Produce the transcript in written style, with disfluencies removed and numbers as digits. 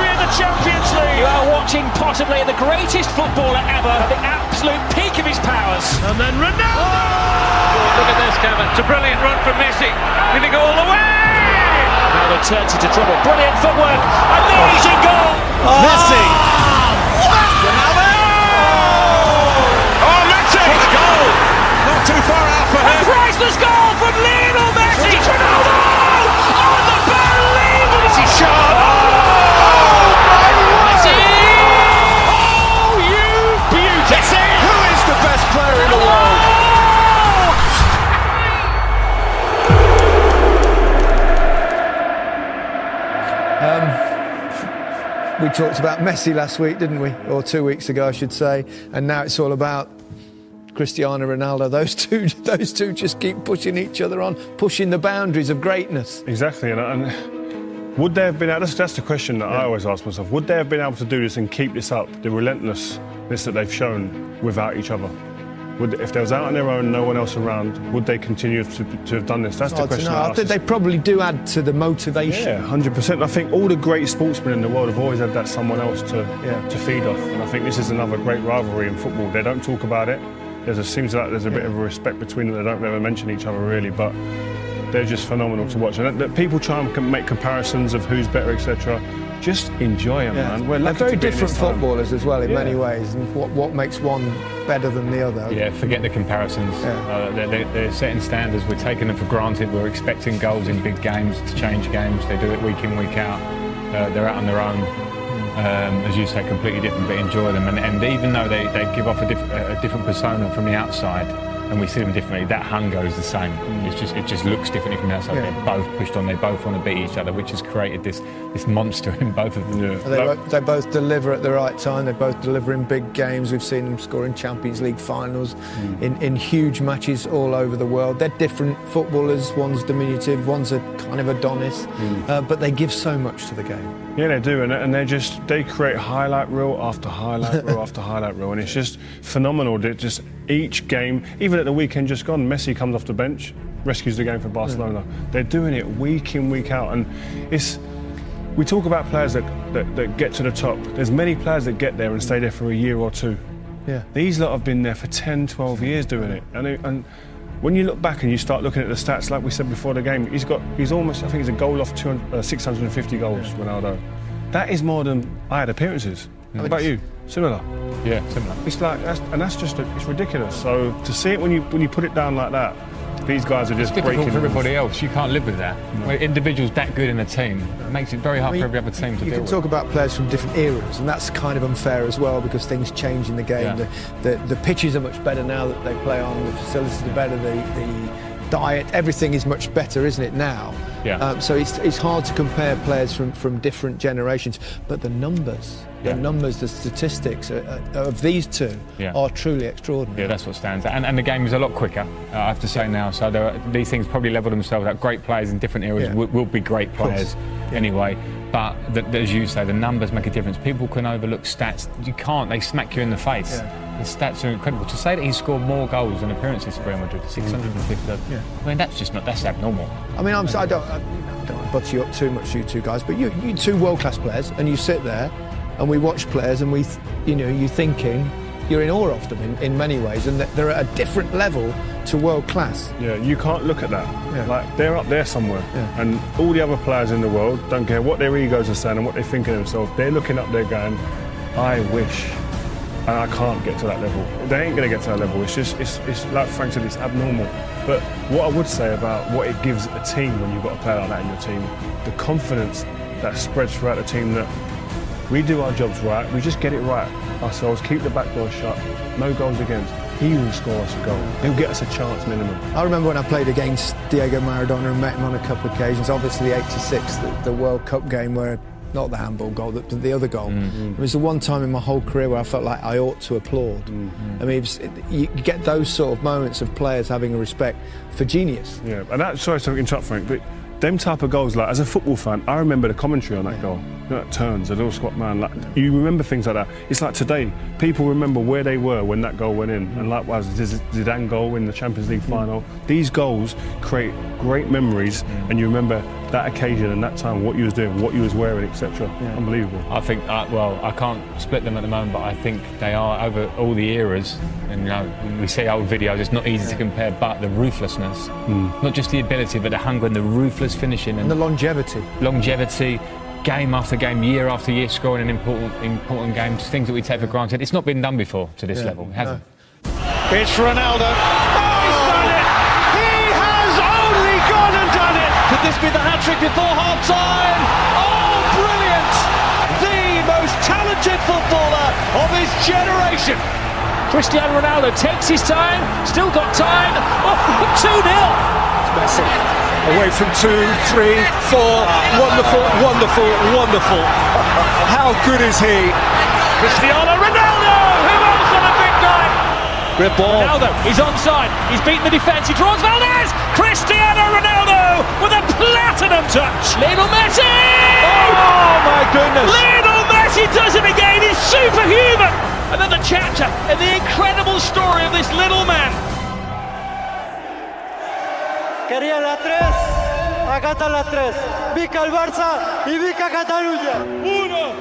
history of the Champions League. You are watching possibly the greatest footballer ever, at the absolute peak of his powers. And then Ronaldo! Oh, look at this, Kevin. It's a brilliant run from Messi. Going to go all the way! Now they turns into trouble. Brilliant footwork. Amazing goal. Messi! Ronaldo! Oh, Messi! What a goal! Not too far out for A him. priceless goal from Lionel Messi. Ronaldo! Unbelievable! Messi shot! Messi! Oh, you beauty! Messi! Who is the best player in the world? We talked about Messi last week, didn't we? Or 2 weeks ago, I should say. And now it's all about Cristiano Ronaldo. Those two just keep pushing each other on, pushing the boundaries of greatness. Exactly, and would they have been able, that's the question that I always ask myself, would they have been able to do this and keep this up, the relentlessness that they've shown without each other? If they was out on their own, no one else around, would they continue to have done this? That's the question I I think they probably do add to the motivation. Yeah, 100%. I think all the great sportsmen in the world have always had that someone else to feed off, and I think this is another great rivalry in football. They don't talk about it. Seems like there's a bit of a respect between them. They don't ever mention each other really, but they're just phenomenal to watch. And that people try and make comparisons of who's better, etc. Just enjoy them, man. We're They're lucky very to be in different this time. footballers as well in many ways, and what makes one better than the other. Yeah, forget the comparisons. They're setting standards. We're taking them for granted. We're expecting goals in big games to change games. They do it week in, week out. They're out on their own. As you say, completely different, but enjoy them. And even though they give off a different persona from the outside, and we see them differently, that hunger is the same. It just looks differently from the outside. Yeah. They're both pushed on. They both want to beat each other, which has created this monster in both of them. Yeah. They both deliver at the right time. They both deliver in big games. We've seen them score in Champions League finals, in huge matches all over the world. They're different footballers. One's diminutive, one's a kind of Adonis, but they give so much to the game. Yeah, they do, and they create highlight reel after highlight reel after highlight reel, and it's just phenomenal. That just each game, even at the weekend just gone, Messi comes off the bench, rescues the game for Barcelona. They're doing it week in, week out, and we talk about players that get to the top. There's many players that get there and stay there for a year or two. Yeah. These lot have been there for 10, 12 years doing it, and when you look back and you start looking at the stats, like we said before the game, he's almost, I think he's a goal off 650 goals, Ronaldo. That is more than I had appearances. How about you? Similar? Yeah, similar. It's like, it's ridiculous. So to see it when you put it down like that, these guys are just It's difficult breaking for rules. everybody else. You can't live with that. When individuals that good in a team, it makes it very hard for every other team to You deal can with. talk about players from different eras, and that's kind of unfair as well because things change in the game. Yeah. The pitches are much better now that they play on. The facilities are better. The diet, everything is much better, isn't it now? Yeah. So it's hard to compare players from different generations, but the numbers, the statistics of these two are truly extraordinary. Yeah, that's what stands out. And the game is a lot quicker, I have to say now. So these things probably level themselves out. Great players in different eras will be great players anyway. But as you say, the numbers make a difference. People can overlook stats. You can't. They smack you in the face. Yeah. The stats are incredible. To say that he scored more goals than appearances for Real Madrid, 650. I mean, that's abnormal. I mean, I don't want to butter you up too much, you two guys, but you two world-class players, and you sit there, and we watch players, and you're thinking, you're in awe of them in many ways, and they're at a different level to world-class. Yeah, you can't look at that. Yeah. Like, they're up there somewhere. Yeah. And all the other players in the world, don't care what their egos are saying and what they think of themselves, they're looking up there going, I wish. And I can't get to that level. They ain't going to get to that level. It's just, it's like Frank said, it's abnormal. But what I would say about what it gives a team when you've got a player like that in your team, the confidence that spreads throughout the team that we do our jobs right, we just get it right ourselves, keep the back door shut, no goals against. He will score us a goal. He'll get us a chance minimum. I remember when I played against Diego Maradona and met him on a couple of occasions, obviously '86, the World Cup game where, not the handball goal, the other goal. It was the one time in my whole career where I felt like I ought to applaud. I mean, you get those sort of moments of players having a respect for genius. Yeah, and that, sorry to interrupt, Frank, but them type of goals, like as a football fan, I remember the commentary on that goal. You know, that turns, a little squat man. Like, you remember things like that. It's like today, people remember where they were when that goal went in, and likewise, Zidane goal in the Champions League final. These goals create great memories, and you remember that occasion and that time, what you was doing, what you was wearing, etc. Unbelievable. I think, well, I can't split them at the moment, but I think they are over all the eras. And when we see old videos, it's not easy to compare, but the ruthlessness, not just the ability, but the hunger and the ruthless finishing And the longevity. Game after game, year after year, scoring in important games, things that we take for granted. It's not been done before to this level, it hasn't. It's Ronaldo. Oh, he's done it! He has only gone and done it! Could this be the hat-trick before half-time? Oh, brilliant! The most talented footballer of his generation. Cristiano Ronaldo takes his time, still got time. Oh, 2-0. Messi away from 2, 3, 4. Wonderful, wonderful, wonderful. How good is he? Cristiano Ronaldo! Who else on a big night? Grip ball. Ronaldo, he's onside. He's beaten the defence. He draws Valdez. Cristiano Ronaldo with a platinum touch. Lionel Messi! Oh my goodness! Lionel Messi does it again. He's superhuman. Another chapter in the incredible story of this little man. Quería la 3, acá está la 3. Vica el Barça y Vica Cataluña. 1,